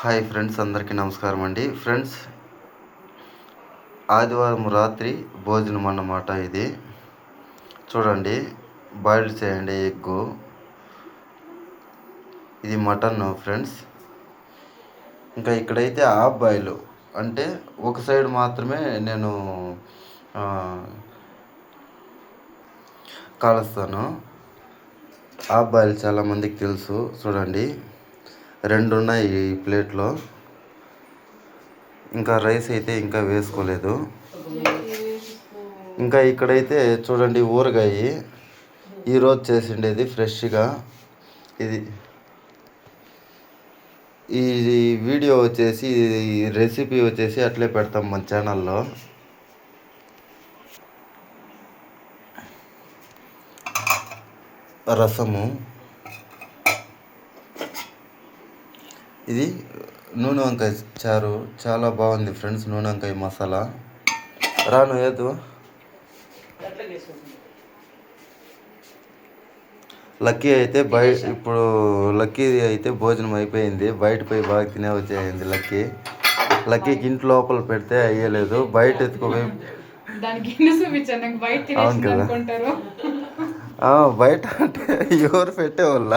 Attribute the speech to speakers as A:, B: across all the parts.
A: Hi friends, అందరికీ నమస్కారం అండి. ఫ్రెండ్స్, ఆదివారం రాత్రి భోజనం అన్నమాట ఇది. చూడండి, బాయిల్డ్ చేయండి ఎగ్గు. ఇది మటన్ ఫ్రెండ్స్. ఇంకా ఇక్కడైతే హాఫ్ బాయిల్, అంటే ఒక సైడ్ మాత్రమే నేను కాలుస్తాను. హాఫ్ బాయిల్ చాలామందికి తెలుసు. చూడండి, 2 ఉన్నాయి ఈ ప్లేట్లో. ఇంకా రైస్ అయితే ఇంకా వేసుకోలేదు. ఇంకా ఇక్కడైతే చూడండి, ఊరగాయ ఈరోజు చేసిండేది ఫ్రెష్గా. ఈ వీడియో వచ్చేసి, రెసిపీ వచ్చేసి అట్లే పెడతాం మన ఛానల్లో. రసము, ఇది నూనె వంకాయ చారు, చాలా బాగుంది ఫ్రెండ్స్. నూనె వంకాయ మసాలా రాను ఏదు. లక్కీ అయితే ఇప్పుడు లక్కీ అయితే భోజనం అయిపోయింది. బయట పోయి బాగా తినే వచ్చేయింది లక్కీకి ఇంటి లోపల పెడితే అయ్యలేదు, బయట ఎత్తుకుపోయి. అవును కదా, బయట అంటే ఎవరు పెట్టేవాళ్ళ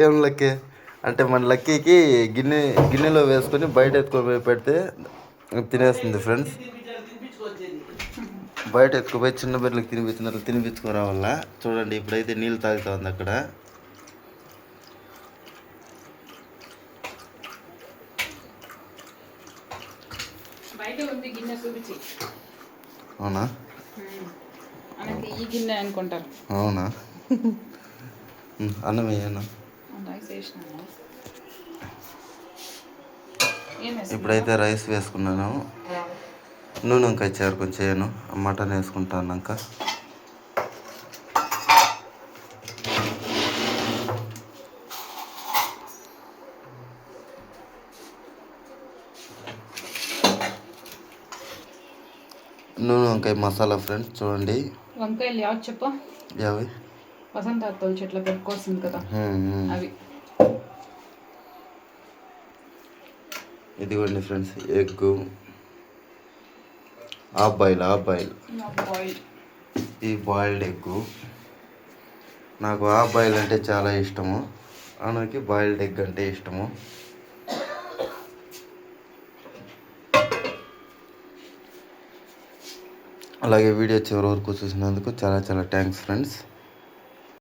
A: ఏం లక్కీ అంటే, మన లక్కీకి గిన్నెలో వేసుకొని బయట ఎత్తుకుపోయి పెడితే తినేస్తుంది ఫ్రెండ్స్. బయట ఎత్తుకుపోయి చిన్న బిడ్డలకు తినిపించినట్లు తినిపించుకోరావల్ల. చూడండి, ఇప్పుడైతే నీళ్ళు తాగుతుంది అక్కడ. అవునా,
B: ఈ గిన్నె అనుకుంటారు.
A: అవునా, అన్నం వేయను. ఇప్పుడైతే రైస్ వేసుకున్నాను. నూనె వంకాయ చారు కొంచెం చేయను, మటన్ వేసుకుంటాన్నాక. నూనె వంకాయ మసాలా ఫ్రెండ్స్. చూడండి,
B: వంకాయలు యావ చెప్ప
A: యావి
B: వసంత తోలు చెట్లు పెట్టుకోవాల్సింది కదా అవి.
A: ఇదిగోండి ఫ్రెండ్స్, ఎగ్గు హాఫ్ బాయిల్. ఈ బాయిల్డ్ ఎగ్గు. నాకు హాఫ్ బాయిల్ అంటే చాలా ఇష్టము, ఆయనకి బాయిల్డ్ ఎగ్ అంటే ఇష్టము. అలాగే వీడియో చివరి వరకు చూసినందుకు చాలా చాలా థ్యాంక్స్ ఫ్రెండ్స్.